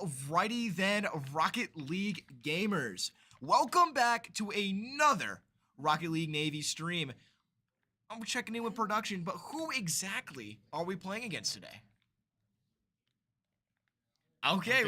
Alrighty then, Rocket League gamers. Welcome back to another Rocket League Navy stream. I'm checking in with production, but who exactly are we playing against today? Okay.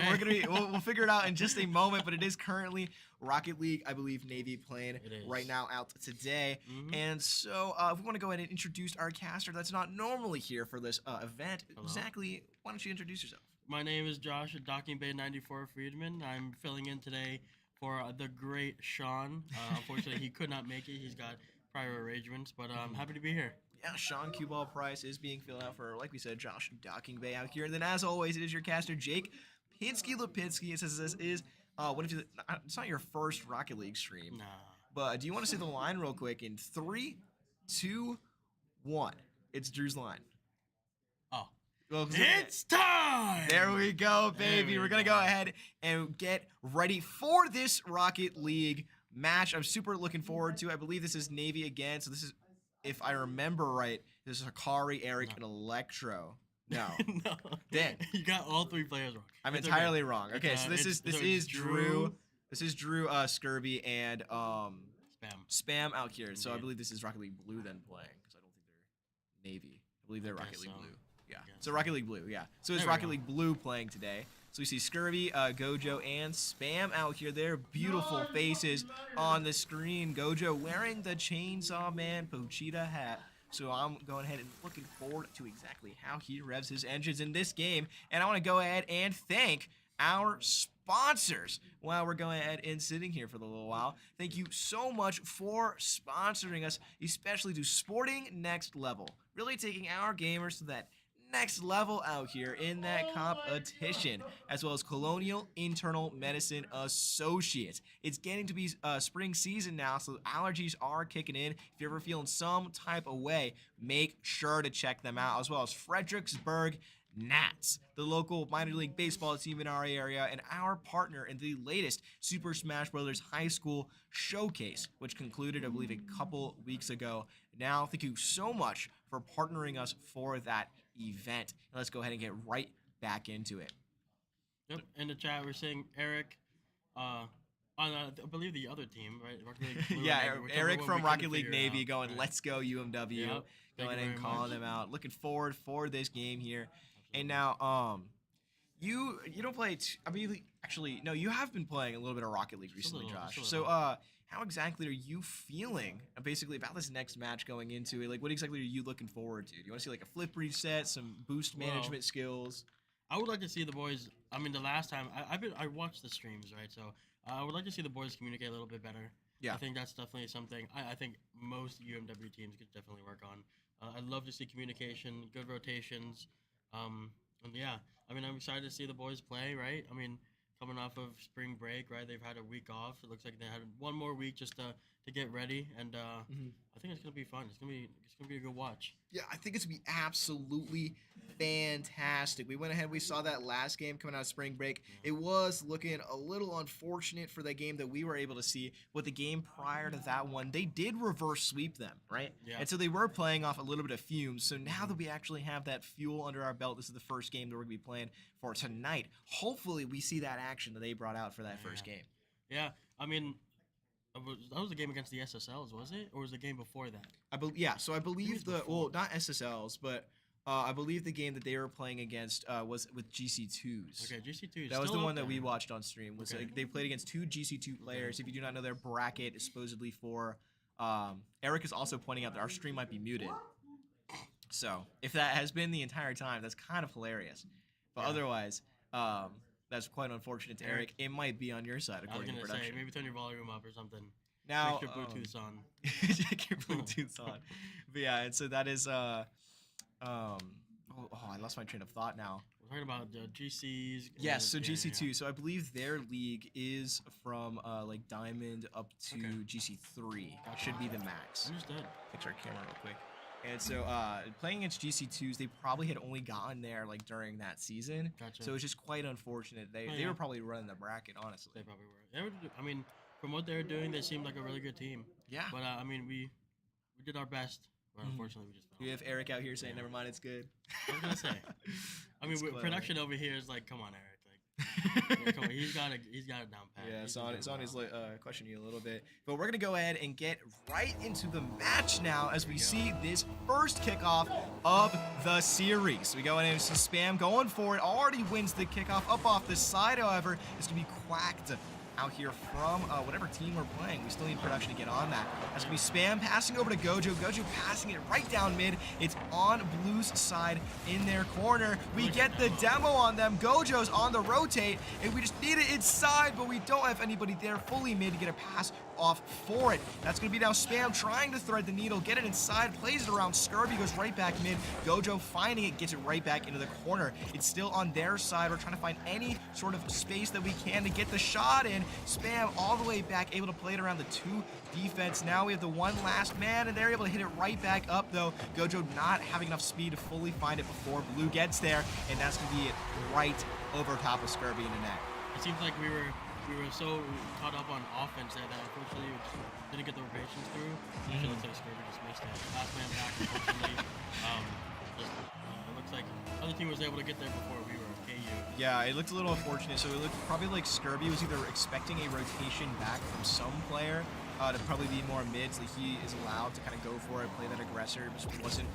We'll figure it out in just a moment, but it is currently Rocket League, I believe, Navy playing right now out today. And so if we want to go ahead and introduce our caster that's not normally here for this event, exactly, why don't you introduce yourself? My name is Josh at Docking Bay 94 Friedman. I'm filling in today for the great Sean. Unfortunately, he could not make it. He's got prior arrangements, but I'm happy to be here. Yeah, Sean Q-Ball Price is being filled out for, like we said, Josh Docking Bay out here. And then, as always, it is your caster, Jake Pinsky-Lipinski. It says this is, it's not your first Rocket League stream. Nah. But do you want to say the line real quick in 3, 2, 1? It's Drew's line. Oh. Well, it's time! There we go, baby. We're going to go ahead and get ready for this Rocket League match. I'm super looking forward to. I believe this is Navy again. So this is, if I remember right, this is Hikari, Eric, and Electro. No. No. Dan. You got all three players wrong. I'm entirely wrong. Okay, so this is Drew. This is Drew, Scurvy, and Spam out here. So I believe this is Rocket League Blue then playing, because I don't think they're Navy. I believe they're Rocket League Blue. Yeah. So Rocket League Blue, yeah. So it's Rocket League Blue playing today. So we see Scurvy, Gojo, and Spam out here. Their beautiful faces on the screen. Gojo wearing the Chainsaw Man Pochita hat. So I'm going ahead and looking forward to exactly how he revs his engines in this game. And I want to go ahead and thank our sponsors while we're going ahead and sitting here for a little while. Thank you so much for sponsoring us, especially to Sporting Next Level. Really taking our gamers to that next level out here in that competition, as well as Colonial Internal Medicine Associates. It's getting to be spring season now, so allergies are kicking in. If you're ever feeling some type of way, make sure to check them out, as well as Fredericksburg Nats, the local minor league baseball team in our area, and our partner in the latest Super Smash Bros. High School Showcase, which concluded, I believe, a couple weeks ago. Now, thank you so much for partnering us for that event. And let's go ahead and get right back into it. Yep, in the chat, we're saying Eric, on, I believe the other team, right? Rocket League Blue, yeah, Eric from Rocket League Navy going, right. Let's go UMW. Yep. Going and calling them out. Looking forward for this game here. And now, you don't play. I mean, actually, no, you have been playing a little bit of Rocket League recently, Josh. So, how exactly are you feeling basically about this next match going into it? Like, what exactly are you looking forward to? Do you want to see like a flip reset, some boost management skills? I would like to see the boys. I mean, the last time I watched the streams, right? So I would like to see the boys communicate a little bit better. Yeah, I think that's definitely something I think most UMW teams could definitely work on. I'd love to see communication, good rotations. And yeah, I mean, I'm excited to see the boys play, right? I mean, coming off of spring break, right? They've had a week off. It looks like they had one more week just to get ready, and I think it's gonna be fun. It's gonna be a good watch. Yeah, I think it's gonna be absolutely fantastic. We went ahead, we saw that last game coming out of spring break. Yeah. It was looking a little unfortunate for the game that we were able to see. With the game prior to that one, they did reverse sweep them, right? Yeah. And so they were playing off a little bit of fumes. So now that we actually have that fuel under our belt, this is the first game that we're gonna be playing for tonight. Hopefully, we see that action that they brought out for that first game. Yeah, I mean, that was the game against the SSLs, was it? Or was the game not SSLs, but I believe the game that they were playing against was with GC2s. Okay, GC2s. That was the one that we watched on stream. They played against 2 GC2 players. If you do not know their bracket, is supposedly for Eric is also pointing out that our stream might be muted. So if that has been the entire time, that's kind of hilarious. But otherwise, that's quite unfortunate to Eric. It might be on your side, according to production. I was going to say, maybe turn your volume up or something. Now, Make your Bluetooth's on. Check your Bluetooth's on. But yeah, and so that is, I lost my train of thought now. We're talking about the GCs. Yes, so GC2. Yeah. So I believe their league is from like Diamond up to GC3. Gotcha. Should be the max. Understood. Fix our camera real quick. And so playing against GC2s, they probably had only gotten there like during that season. Gotcha. So it's just quite unfortunate. They were probably running the bracket, honestly. They probably were. I mean, from what they were doing, they seemed like a really good team. Yeah. But I mean, we did our best. But unfortunately, we just fell. We have Eric out here saying, never mind, it's good. I was going to say. I mean, production over here is like, come on, Eric. Like, Yeah, come on, he's got it down pat. Yeah, it's on his questioning you a little bit. But we're gonna go ahead and get right into the match now as we see this first kickoff of the series. We go in and see Spam going for it. Already wins the kickoff up off the side, however, it's gonna be quacked out here from whatever team we're playing. We still need production to get on that. That's going to be Spam passing over to Gojo. Gojo passing it right down mid. It's on Blue's side in their corner. We get the demo on them. Gojo's on the rotate, and we just need it inside, but we don't have anybody there fully mid to get a pass off for it. That's going to be now Spam trying to thread the needle, get it inside, plays it around. Scurvy goes right back mid. Gojo finding it, gets it right back into the corner. It's still on their side. We're trying to find any sort of space that we can to get the shot in. Spam all the way back, able to play it around the 2 defense. Now we have the 1 last man, and they're able to hit it right back up, though. Gojo not having enough speed to fully find it before Blue gets there, and that's going to be it right over top of Scurvy in the net. It seems like we were so caught up on offense that unfortunately we just didn't get the rotations through. It looks like Scurvy just missed it. Last man back, unfortunately. It looks like the other team was able to get there before we were. Yeah, it looked a little unfortunate. So it looked probably like Scurvy was either expecting a rotation back from some player to probably be more mid, so that he is allowed to kind of go for it, play that aggressor, but wasn't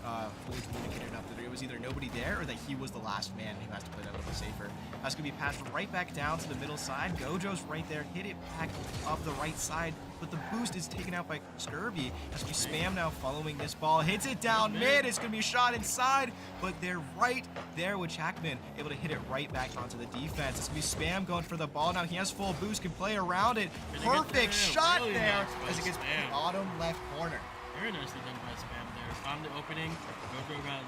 fully communicated enough that it was either nobody there or that he was the last man who has to play that a little bit safer. That's going to be passed right back down to the middle side. Gojo's right there, hit it back up the right side, but the boost is taken out by Scurvy. As we Spam now following this ball, hits it down mid. It's going to be a shot inside, but they're right there with Hackman, able to hit it right back onto the defense. It's going to be Spam going for the ball now. He has full boost, can play around it. Perfect shot really there as it gets bottom left corner. Very nicely done by Spam there. Found the opening. Gojo got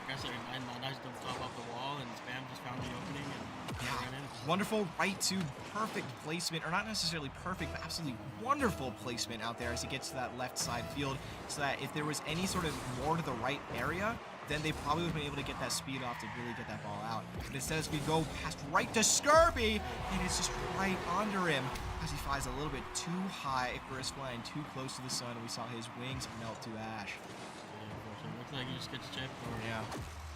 a nice top off the wall, and Spam just found the opening and ran in. Wonderful right to perfect placement, or not necessarily perfect, but absolutely wonderful placement out there as he gets to that left side field, so that if there was any sort of more to the right area, then they probably would have been able to get that speed off to really get that ball out. But instead, as we go past right to Scurvy, and it's just right under him as he flies a little bit too high. Icarus flying too close to the sun, and we saw his wings melt to ash. Yeah, looks like he just gets chipped, or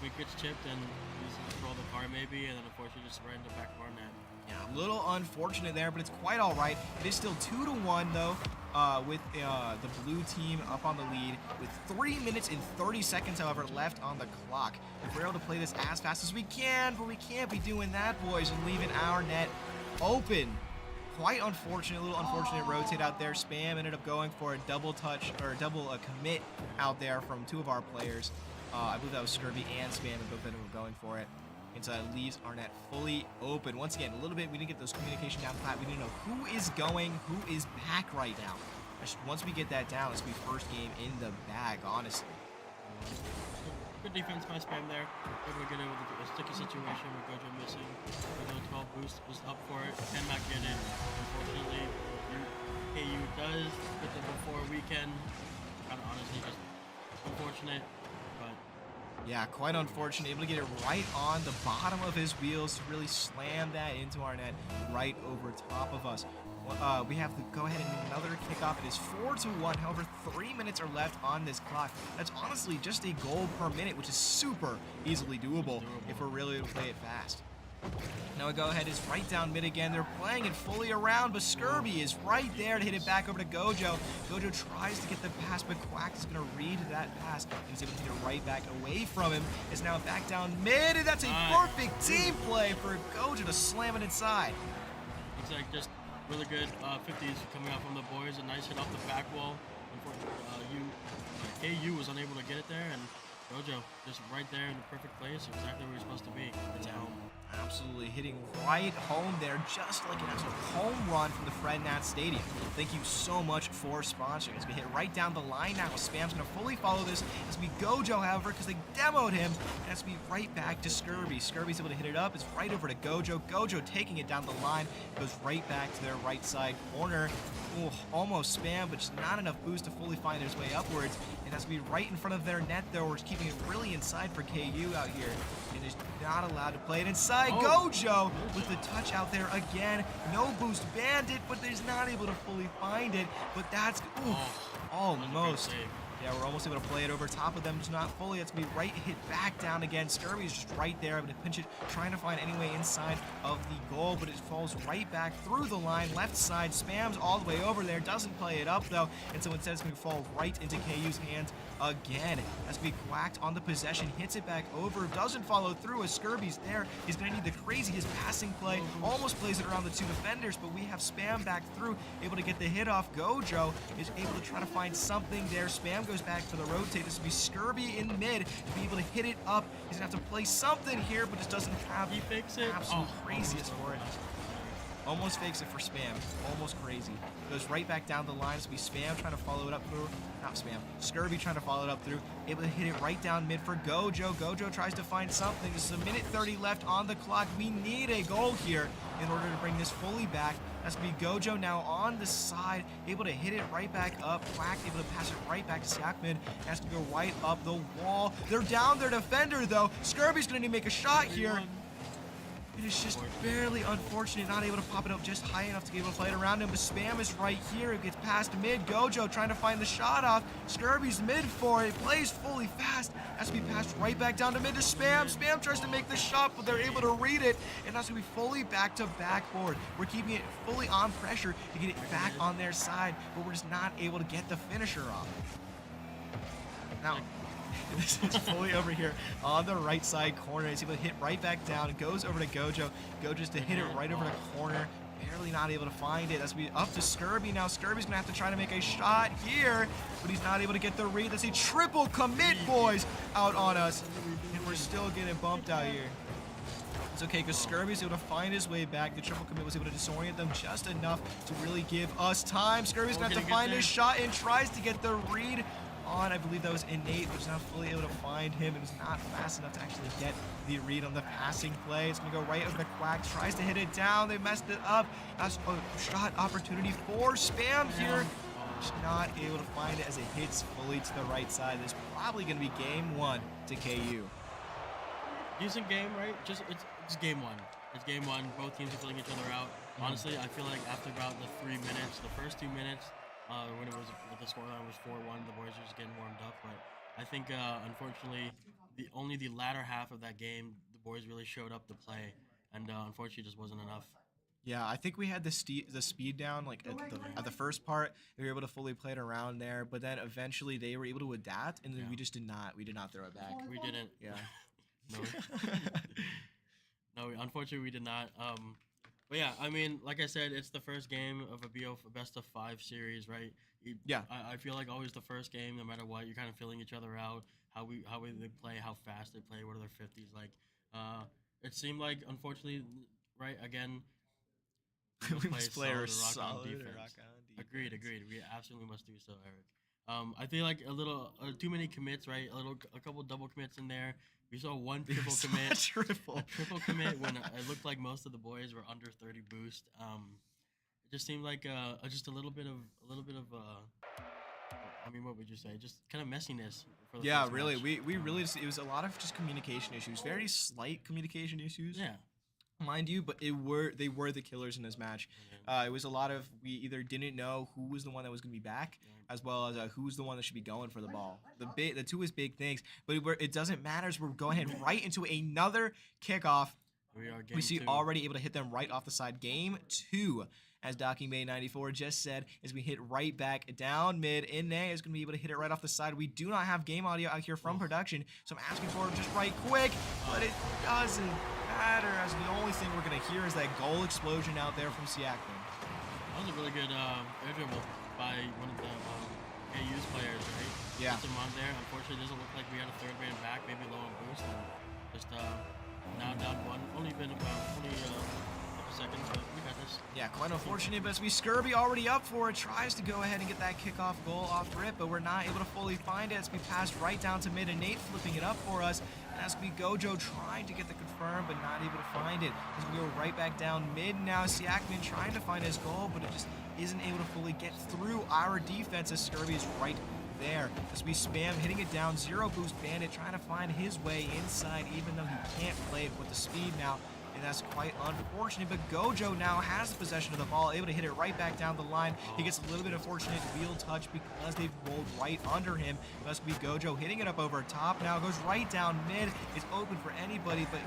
we gets chipped and he's just roll the car maybe, and then unfortunately just right into the back bar net. Yeah, a little unfortunate there, but it's quite all right. It is still 2-1 though, with the blue team up on the lead with 3 minutes and 30 seconds, however, left on the clock. If we're able to play this as fast as we can, but we can't be doing that, boys, and leaving our net open. Quite unfortunate, a little unfortunate rotate out there. Spam ended up going for a double touch, or a double commit out there from 2 of our players. I believe that was Scurvy and Spam, and both ended up going for it. And so that leaves our net fully open. Once again, a little bit, we didn't get those communication down pat. We didn't know who is going, who is back right now. Once we get that down, it's going to be first game in the bag, honestly. Good defense by Spam there. Able to get it with a sticky situation with Gojo missing. Gojo 12 boost was up for it. Cannot get it. Unfortunately, KU does get the before weekend. Kind of honestly just unfortunate, but yeah, quite unfortunate. Able to get it right on the bottom of his wheels to really slam that into our net right over top of us. We have to go ahead and do another kickoff. It is 4-1. However, 3 minutes are left on this clock. That's honestly just a goal per minute, which is super easily doable if we're really able to play it fast. Now we go ahead, is right down mid again. They're playing it fully around, but Scurvy is right there to hit it back over to Gojo. Gojo tries to get the pass, but Quack is going to read that pass and is able to hit it right back away from him. Is now back down mid, and that's a perfect team play for Gojo to slam it inside. Looks like just really good 50s coming out from the boys. A nice hit off the back wall. Unfortunately, KU was unable to get it there, and Gojo just right there in the perfect place, exactly where he's supposed to be. It's home. Absolutely hitting right home there, just like an absolute home run from the Fred Nat Stadium. Thank you so much for sponsoring. It's going to hit right down the line now. Spam's going to fully follow this. It's going to be Gojo, however, because they demoed him. And it's going to be right back to Scurvy. Scurvy's able to hit it up. It's right over to Gojo. Gojo taking it down the line. Goes right back to their right side corner. Ooh, almost Spam, but just not enough boost to fully find his way upwards. And that's going to be right in front of their net, though. We're keeping it really inside for KU out here. And is not allowed to play it inside. Gojo with the touch out there again. No boost Bandit, but he's not able to fully find it. But that's almost. Yeah, we're almost able to play it over top of them, just not fully. It's going to be right hit back down again. Skirby's just right there, able to pinch it, trying to find any way inside of the goal, but it falls right back through the line. Left side, spams all the way over there, doesn't play it up though, and so instead it's going to fall right into KU's hands again. That's going to be Quacked on the possession, hits it back over, doesn't follow through as Skirby's there. He's going to need the craziest passing play, almost plays it around the 2 defenders, but we have Spam back through, able to get the hit off. Gojo is able to try to find something there. Spam goes back for the rotate. This will be Skirby in mid to be able to hit it up. He's going to have to play something here, but just doesn't have he fakes it. Absolute craziest for it. Almost fakes it for Spam. Almost crazy. Goes right back down the line. So we Spam trying to follow it up through. Not Spam. Skirby trying to follow it up through. Able to hit it right down mid for Gojo. Gojo tries to find something. This is 1:30 left on the clock. We need a goal here in order to bring this fully back. That's going to be Gojo now on the side. Able to hit it right back up. Quack able to pass it right back to Siakman. Has to go right up the wall. They're down their defender though. Skirby's going to need to make a shot here. It is just barely unfortunate, not able to pop it up just high enough to be able to play it around him. But Spam is right here. It gets past mid. Gojo trying to find the shot off. Skirby's mid for it. Plays fully fast. Has to be passed right back down to mid to Spam. Spam tries to make the shot, but they're able to read it. And that's going to be fully back to backboard. We're keeping it fully on pressure to get it back on their side, but we're just not able to get the finisher off. Now, this is fully over here on the right side corner. He's able to hit right back down. It goes over to Gojo. Gojo's to hit it right over the corner. Barely not able to find it. That's going to be up to Skirby now. Skirby's going to have to try to make a shot here, but he's not able to get the read. That's a triple commit, boys, out on us. And we're still getting bumped out here. It's okay because Skirby's able to find his way back. The triple commit was able to disorient them just enough to really give us time. Skirby's going to have to find his shot and tries to get the read on. I believe that was Innate, but was not fully able to find him. It was not fast enough to actually get the read on the passing play. It's going to go right over to Quack. Tries to hit it down. They messed it up. That's a shot opportunity for Spam here. Just not able to find it as it hits fully to the right side. It's probably going to be game 1 to KU. Decent game, right? It's game 1. It's game 1. Both teams are filling each other out. Honestly, I feel like after about the 3 minutes, the first 2 minutes, when it was the scoreline was 4-1, the boys were just getting warmed up. But I think unfortunately, only the latter half of that game, the boys really showed up to play, and unfortunately, just wasn't enough. Yeah, I think we had the speed down like at the first part. We were able to fully play it around there, but then eventually they were able to adapt, and then we just did not. We did not throw it back. We didn't. Yeah. No, unfortunately, we did not. But yeah, I mean, like I said, it's the first game of a BO best of 5 series, right? Yeah. I feel like always the first game, no matter what, you're kind of filling each other out. How they play, how fast they play, what are their 50s like. It seemed like, unfortunately, right again. We must play our solid defense. Agreed. We absolutely must do so, Eric. I feel like a little too many commits, right? A couple double commits in there. We saw one triple commit. A triple commit when it looked like most of the boys were under 30 boost. It just seemed like just a little bit of I mean, what would you say? Just kind of messiness. For the first really. match. We really it was a lot of just communication issues. Very slight communication issues. Yeah. Mind you, but they were the killers in this match. It was a lot of we either didn't know who was the one that was going to be back, as well as who was the one that should be going for the ball. The two is big things, but it doesn't matter. As we're going ahead right into another kickoff. We see already able to hit them right off the side. Game 2, as Docking Bay 94 just said, as we hit right back down mid. Inne is going to be able to hit it right off the side. We do not have game audio out here from production, so I'm asking for it just right quick, but it doesn't matter, as the only thing we're going to hear is that goal explosion out there from Siakman. That was a really good air dribble by one of the KU's players, right? Yeah. Puts him on there. Unfortunately, it doesn't look like we had a third man back, maybe low on boost, and just now down 1. Only been about a couple seconds, but we got this. Yeah, quite unfortunate, but as we Skirby already up for it, tries to go ahead and get that kickoff goal off rip, but we're not able to fully find it. As we pass right down to mid, and Nate flipping it up for us. As we Gojo trying to get the confirm, but not able to find it. As we go right back down mid now, Siakman trying to find his goal, but it just isn't able to fully get through our defense as Skirby is right there. As we Spam hitting it down, 0 boost Bandit trying to find his way inside, even though he can't play it with the speed now. and that's quite unfortunate. But Gojo now has the possession of the ball, able to hit it right back down the line. He gets a little bit of fortunate wheel touch because they've rolled right under him. That's going to be Gojo hitting it up over top now, goes right down mid. It's open for anybody, but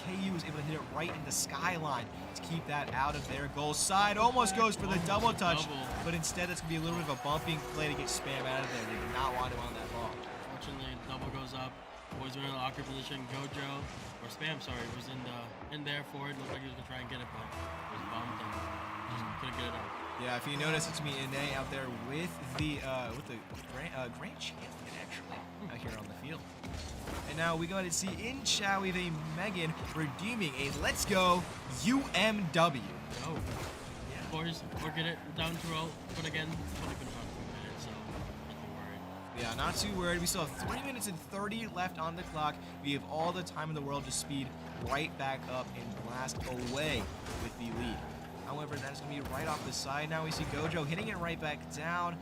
KU is able to hit it right in the skyline to keep that out of their goal side. Almost goes for the double touch, but instead it's going to be a little bit of a bumping play to get Spam out of there. They do not want him on that ball. Fortunately, double goes up. Boys were in an awkward position. Gojo, or Spam, sorry, was in there for it. Looked like he was going to try and get it, but was bumped and just couldn't get it out. Yeah, if you notice, it's me Ine out there with the grand champion actually out here on the field. And now we go ahead and see in chat we have a Megan redeeming a Let's Go UMW. Oh, yeah. Boys, we're getting it down to roll, but again, it's only been about 2 minutes, so not too worried. Yeah, not too worried. We still have 3 minutes and 30 left on the clock. We have all the time in the world to speed right back up and blast away with the lead. However, that's going to be right off the side. Now we see Gojo hitting it right back down.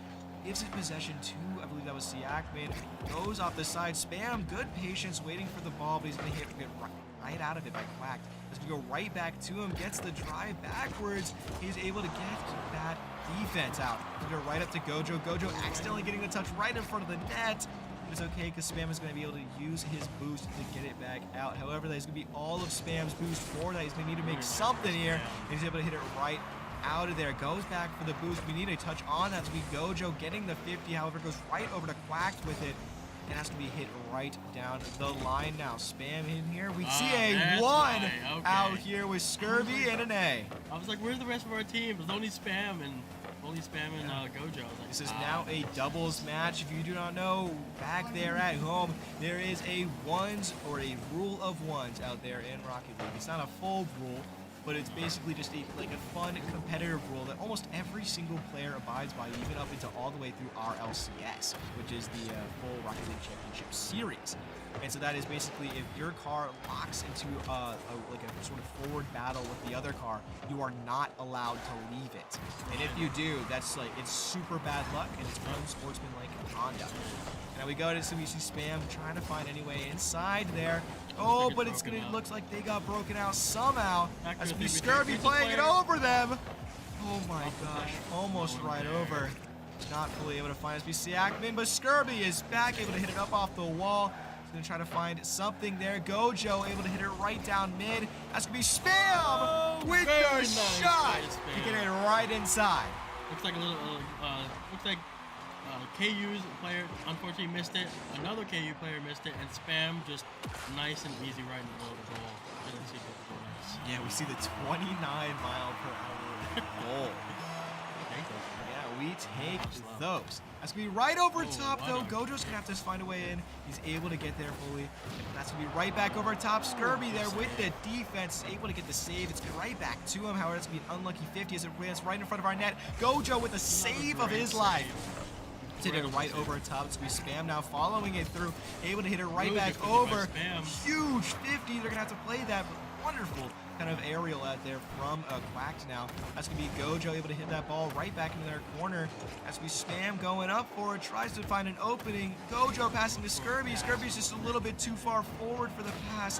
Gives it possession to, I believe that was Siakman. Goes off the side. Spam, good patience, waiting for the ball, but he's going to get right out of it by Quack. He's going to go right back to him, gets the drive backwards. He's able to get that defense out. He's going to go right up to Gojo. Gojo accidentally getting the touch right in front of the net. It's okay because Spam is going to be able to use his boost to get it back out. However, that is going to be all of Spam's boost for that. He's going to need to make something here. And he's able to hit it right out of there. Goes back for the boost. We need a touch on. That's going to be Gojo getting the 50. However, goes right over to Quack with it. And has to be hit right down the line now. Spam in here. We see a 1 out here with Scurvy and an A. I was like, where's the rest of our team? There's only Spam and Gojo. Like, this is now a doubles match. If you do not know, back there at home, there is a ones or a rule of ones out there in Rocket League. It's not a full rule, but it's basically just a fun competitive rule that almost every single player abides by, even up into all the way through RLCS, which is the full Rocket League Championship Series. And so that is basically if your car locks into a sort of forward battle with the other car, you are not allowed to leave it. And if you do, that's it's super bad luck and it's unsportsmanlike conduct. Now we go to see Spam trying to find any way inside there. Oh, but looks like they got broken out somehow. That's gonna be Scurvy playing it over them. Oh my gosh, almost right over. Not fully able to find SBC Siakman, but Scurvy is back, able to hit it up off the wall. He's gonna try to find something there. Gojo able to hit it right down mid. That's gonna be Spam with the shot to get it right inside. Looks like KU's player unfortunately missed it. Another KU player missed it, and Spam just nice and easy right in the middle of the goal. Yeah, we see the 29-mile-per-hour goal. Yeah, we take those. That's going to be right over top, though. Gojo's going to have to find a way in. He's able to get there fully. That's going to be right back over top. Scurvy there with the defense. Able to get the save. It's right back to him. However, it's going to be an unlucky 50 as it lands right in front of our net. Gojo with a save of his life. Hit it right over top. It's going to be Spam now following it through. Able to hit it right back over. Huge 50. They're going to have to play that. But wonderful kind of aerial out there from Quack now. That's going to be Gojo able to hit that ball right back into their corner. As we Spam going up for it, tries to find an opening. Gojo passing to Scurvy. Scurvy's just a little bit too far forward for the pass.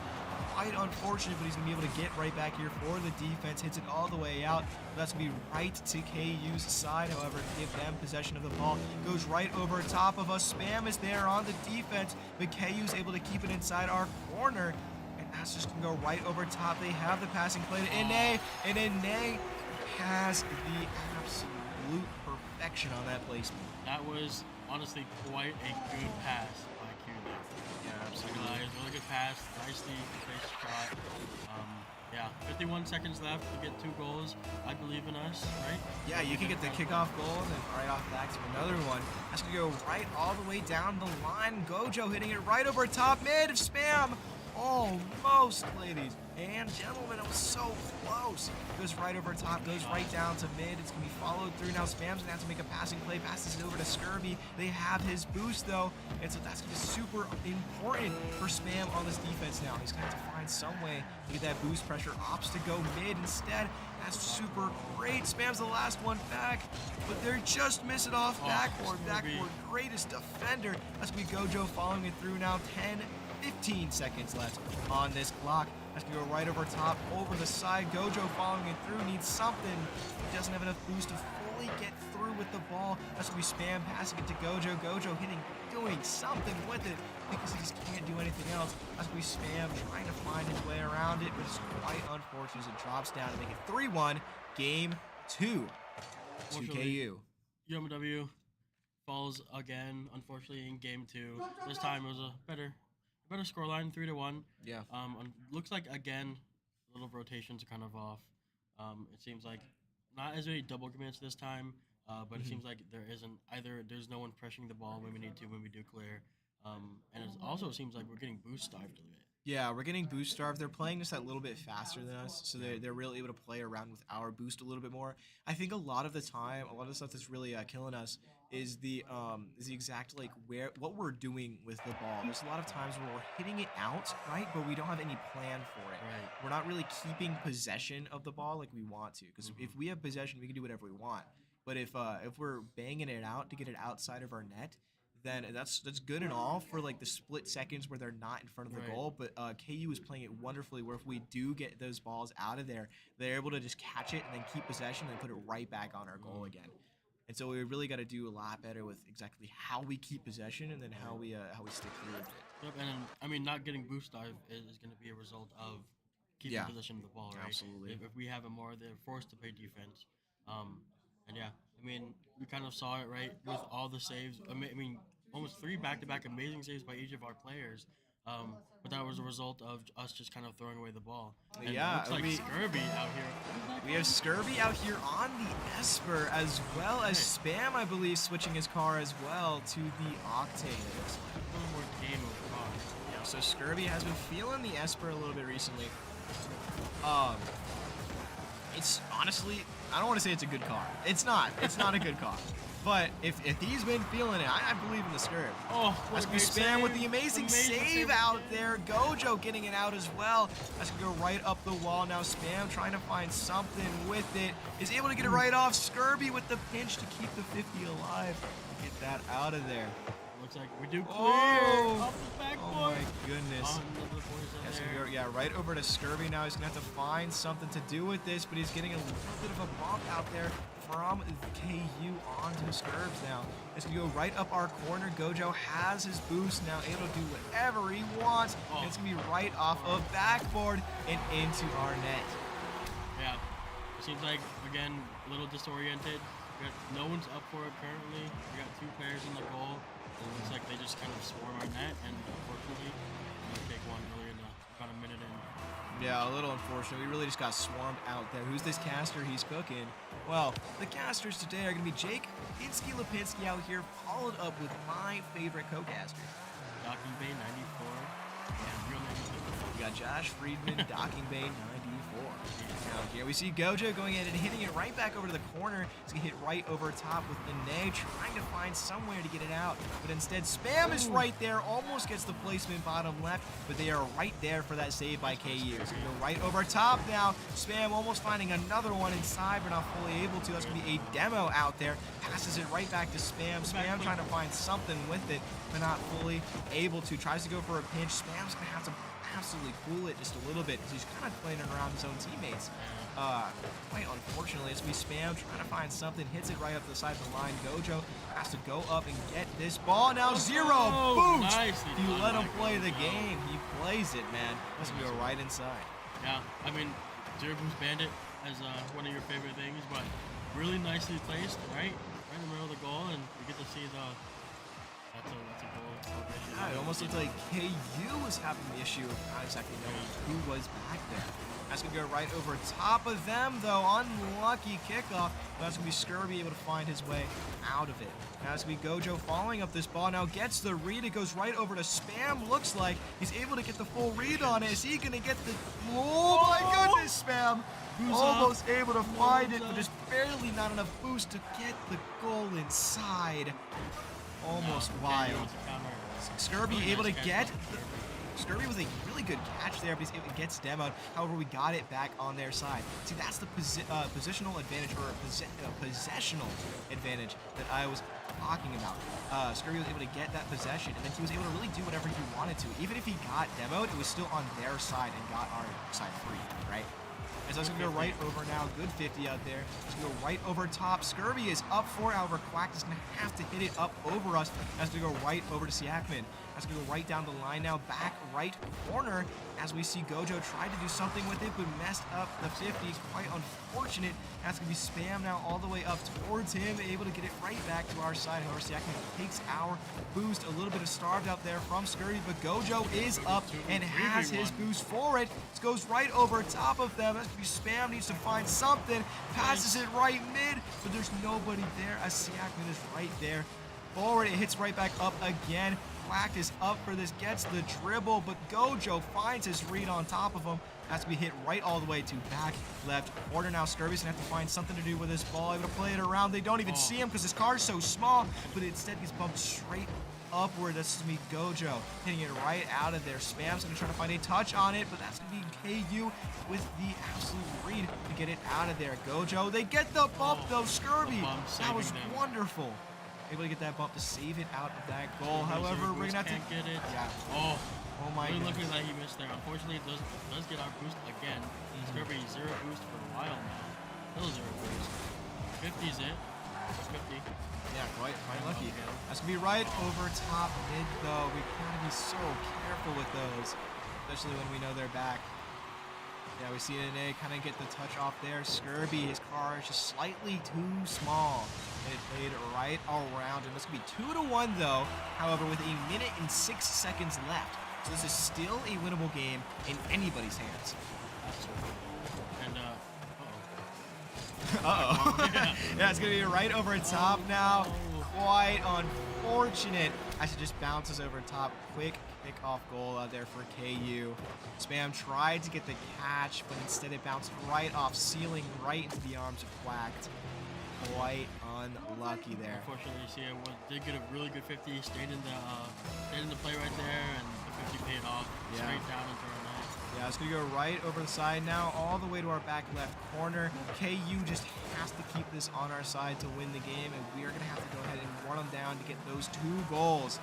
Quite unfortunate, but he's going to be able to get right back here for the defense. Hits it all the way out. That's going to be right to KU's side. However, give them possession of the ball. Goes right over top of us. Spam is there on the defense, but KU's able to keep it inside our corner. That's just going to go right over top. They have the passing play to Ine, and Ine has the absolute perfection on that placement. That was honestly quite a good pass by Q. Yeah, absolutely. It was a really good pass, nicely placed shot. Yeah, 51 seconds left to get 2 goals. I believe in us, right? Yeah, you can get the kickoff goal and then right off back to another one. That's going to go right all the way down the line. Gojo hitting it right over top mid of Spam. Almost, ladies and gentlemen, it was so close. Goes right over top, goes right down to mid. It's going to be followed through. Now Spam's going to have to make a passing play, passes it over to Scurvy. They have his boost, though, and so that's going to be super important for Spam on this defense now. He's going to have to find some way to get that boost pressure. Opts to go mid instead. That's super great. Spam's the last one back, but they're just missing off backboard. Greatest defender. That's going to be Gojo following it through now. 15 seconds left on this clock. That's going to go right over top, over the side. Gojo following it through, needs something. He doesn't have enough boost to fully get through with the ball. That's going to be Spam passing it to Gojo. Gojo doing something with it because he just can't do anything else. That's going to be Spam trying to find his way around it, but it's quite unfortunate as it drops down to make it 3-1. Game 2 to KU. UMW falls again, unfortunately, in game 2. This time it was a better scoreline, 3-1. Yeah. Looks like again, little rotations are kind of off. It seems like not as many double commits this time, but it seems like there's no one pressuring the ball when we need to, when we do clear. And it also seems like we're getting boost starved a bit. Yeah, we're getting boost starved. They're playing just that little bit faster than us, so they're really able to play around with our boost a little bit more. I think a lot of the time, a lot of the stuff that's really killing us is the exact what we're doing with the ball. There's a lot of times where we're hitting it out, right, but we don't have any plan for it. Right. We're not really keeping possession of the ball like we want to, because if we have possession, we can do whatever we want. But if we're banging it out to get it outside of our net, then that's good and all for like the split seconds where they're not in front of the goal. But KU is playing it wonderfully, where if we do get those balls out of there, they're able to just catch it and then keep possession and put it right back on our goal again. And so we really got to do a lot better with exactly how we keep possession and then how we stick through with it. Yep, and I mean, not getting boost dive is going to be a result of keeping possession of the ball, right? Absolutely. If we have it more, they're forced to play defense. And yeah, I mean, we kind of saw it, right, with all the saves. I mean, almost 3 back-to-back amazing saves by each of our players. But that was a result of us just kind of throwing away the ball. And yeah, it looks like Scurvy out here. We have Scurvy out here on the Esper, as well as Spam, I believe, switching his car as well to the Octane. It looks like. One more game of car. Yeah, so Scurvy has been feeling the Esper a little bit recently. It's honestly, I don't want to say it's a good car. It's not. It's not a good car. But if he's been feeling it, I believe in the Scurv. Oh, that's going to be Spam with the amazing save out there. Gojo getting it out as well. That's going to go right up the wall now. Spam trying to find something with it. Is able to get it right off. Scurvy with the pinch to keep the 50 alive. Get that out of there. Looks like we do clear. Oh, off the backboard. Oh my goodness. Yeah, right over to Scurvy now. He's going to have to find something to do with this, but he's getting a little bit of a bump out there from KU onto Scurvs now. It's going to go right up our corner. Gojo has his boost now, able to do whatever he wants. And it's going to be right off of backboard and into our net. Yeah, it seems like, again, a little disoriented. No one's up for it currently. We got 2 players in the goal. It looks like they just kind of swarm our net, and unfortunately, we take one earlier in about a minute in. Yeah, a little unfortunate. We really just got swarmed out there. Who's this caster he's cooking? Well, the casters today are going to be Jake Lipinski out here, followed up with my favorite co-caster. Docking Bay 94, and real name. We got Josh Friedman, Docking Bay 94. Out here we see Gojo going in and hitting it right back over to the corner. He's going to hit right over top with Ine, trying to find somewhere to get it out. But instead, Spam is right there, almost gets the placement bottom left, but they are right there for that save by KU. It's going to go right over top now. Spam almost finding another one inside, but not fully able to. That's going to be a demo out there. Passes it right back to Spam. Spam trying to find something with it, but not fully able to. Tries to go for a pinch. Spam's going to have to absolutely cool it just a little bit because he's kind of playing it around his own teammates. Quite unfortunately, it's me Spam trying to find something, hits it right up the side of the line. Gojo has to go up and get this ball. Now zero boost. You let him play the game. He plays it, man. That's gonna go right inside. Yeah, I mean, zero boost bandit as one of your favorite things, but really nicely placed, right in the middle of the goal, and you get to see the. That's a goal celebration. Yeah, it almost looked like KU was having the issue of not exactly knowing who was back there. That's going to go right over top of them, though. Unlucky kickoff. That's going to be Scurvy able to find his way out of it. Now it's going to be Gojo following up this ball. Now gets the read. It goes right over to Spam. Looks like he's able to get the full read on it. Is he going to get the... Oh, my goodness, Spam. Almost able to find it, but just barely not enough boost to get the goal inside. Almost wild. Scurvy able to get Scurvy with a really good catch there, but it gets demoed. However, we got it back on their side. See, that's the positional advantage, or possessional advantage that I was talking about. Scurvy was able to get that possession, and then he was able to really do whatever he wanted to. Even if he got demoed, it was still on their side and got our side free, right? And so it's going to go right over now. Good 50 out there. It's going to go right over top. Scurvy is up for it. However, Quack is going to have to hit it up over us. That's going to go right over to Siakman. That's going to go right down the line now. Back right corner as we see Gojo try to do something with it, but messed up the 50s. Quite unfortunate. That's going to be Spam now all the way up towards him. Able to get it right back to our side. However, Siakman takes our boost. A little bit of starved out there from Scurvy, but Gojo is up and has his boost for it. It goes right over top of them. That's going to be Spam needs to find something. Passes it right mid, but there's nobody there as Siakman is right there. Forward, it hits right back up again. Quack is up for this, gets the dribble, but Gojo finds his read on top of him. Has to be hit right all the way to back left corner. Now Scurvy's gonna have to find something to do with this ball. Able to play it around. They don't even see him because his car is so small, but instead he's bumped straight upward. That's gonna be Gojo hitting it right out of there. Spam's gonna try to find a touch on it, but that's gonna be KU with the absolute read to get it out of there. Gojo, they get the bump though. Scurvy, that was wonderful. Able to get that bump to save it out of that goal. However, we're gonna have to get it. Yeah. Oh my God. Really lucky that he missed there. Unfortunately, it does get our boost again. Scurvy 0 boost for a while now. Still 0 boost. 50's it. 50. Yeah, quite lucky. That's gonna be right over top mid though. We gotta be so careful with those, especially when we know they're back. Yeah, we see NA kind of get the touch off there. Scurvy, his car is just slightly too small. And it played right around. And this could be 2-1 though. However, with 1 minute and 6 seconds left. So this is still a winnable game in anybody's hands. And, Yeah, it's going to be right over top now. Quite unfortunate as it just bounces over top. Quick kickoff goal out there for KU. Spam tried to get the catch, but instead it bounced right off ceiling, right into the arms of Quack. Quite unlucky there. Unfortunately, did get a really good 50. Stayed in the play right there, and the 50 paid off. Yeah. Straight down into our net. Yeah, it's going to go right over the side now, all the way to our back left corner. KU just has to keep this on our side to win the game, and we are going to have to go ahead and run them down to get those 2 goals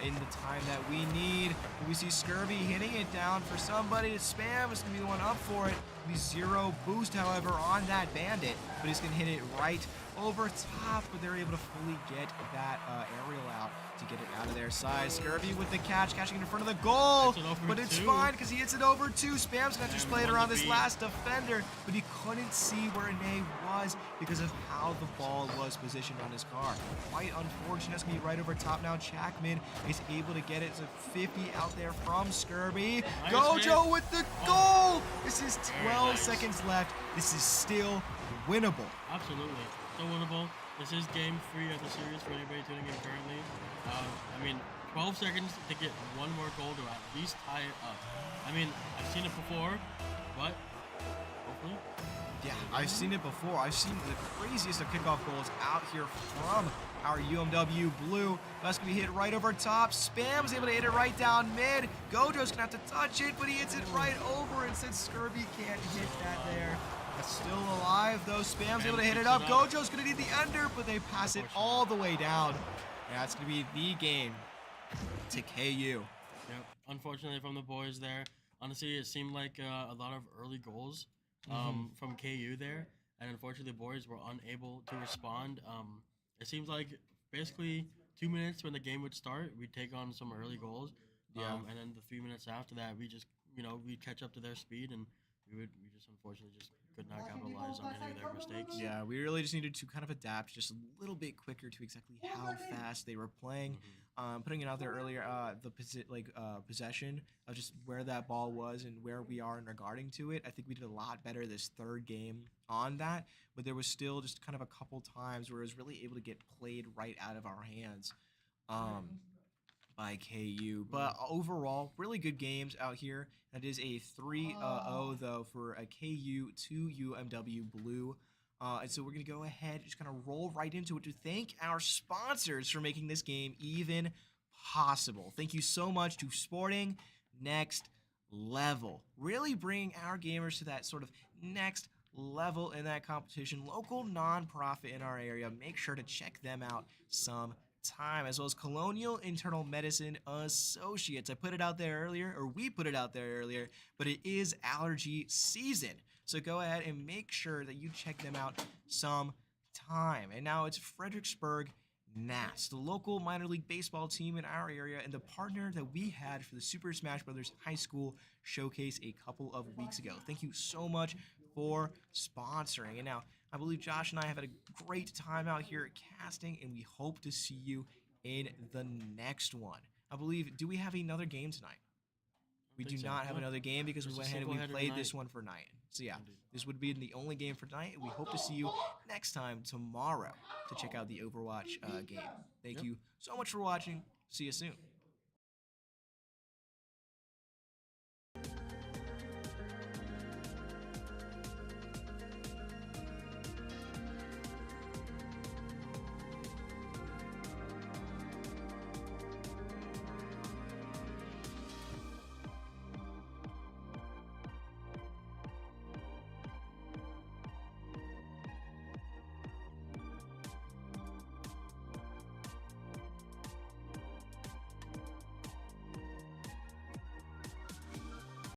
in the time that we need. We see Scurvy hitting it down for somebody. Spam is going to be the one up for it. Be 0 boost, however, on that Bandit, but he's going to hit it right over top, but they're able to fully get that aerial out to get it out of their side. Scurvy with the catch, catching in front of the goal, but it's fine because he hits it over 2. Spam's going to just play it around this last defender, but he couldn't see where Ine was because of how the ball was positioned on his car. Quite unfortunate. It's going to be right over top now. Chapman is able to get it to 50 out there from Scurvy. Gojo with the goal! This is 12 seconds left. This is still winnable. Absolutely. So winnable. This is game 3 of the series for anybody tuning in currently. 12 seconds to get 1 more goal to at least tie it up. I mean, I've seen it before, but hopefully. Yeah, I've seen it before. I've seen the craziest of kickoff goals out here from our UMW Blue. That's going to be hit right over top. Spam's able to hit it right down mid. Gojo's going to have to touch it, but he hits it right over, and since Scurvy can't hit that there, that's still alive, though. Spam's able to hit it up. Gojo's going to need the under, but they pass it all the way down. Yeah, it's going to be the game to KU. Yep. Unfortunately from the boys there. Honestly, it seemed like a lot of early goals from KU there. And unfortunately, the boys were unable to respond. It seems like basically 2 minutes when the game would start, we'd take on some early goals. Yeah. And then the 3 minutes after that, we just, we'd catch up to their speed, and we just unfortunately just could not capitalize on any of their mistakes. Yeah, we really just needed to kind of adapt just a little bit quicker to exactly how fast they were playing. Putting it out there earlier, the possession of just where that ball was and where we are in regarding to it. I think we did a lot better this 3rd game on that, but there was still just kind of a couple times where it was really able to get played right out of our hands by KU. But overall, really good games out here. That is a 3-0 though for a KU to UMW Blue. And so we're going to go ahead and just kind of roll right into it to thank our sponsors for making this game even possible. Thank you so much to Sporting, next level. Really bring our gamers to that sort of next level in that competition. Local nonprofit in our area. Make sure to check them out sometime, as well as Colonial Internal Medicine Associates. I put it out there earlier, or we put it out there earlier, but it is allergy season. So go ahead and make sure that you check them out sometime. And now it's Fredericksburg Nats, the local minor league baseball team in our area and the partner that we had for the Super Smash Bros. High School Showcase a couple of weeks ago. Thank you so much for sponsoring. And now, I believe Josh and I have had a great time out here casting, and we hope to see you in the next one. I believe, do we have another game tonight? We do not have another game because we went ahead and we played this one for night. So yeah, this would be the only game for tonight. We hope to see you next time tomorrow to check out the Overwatch game. Thank you so much for watching. See you soon.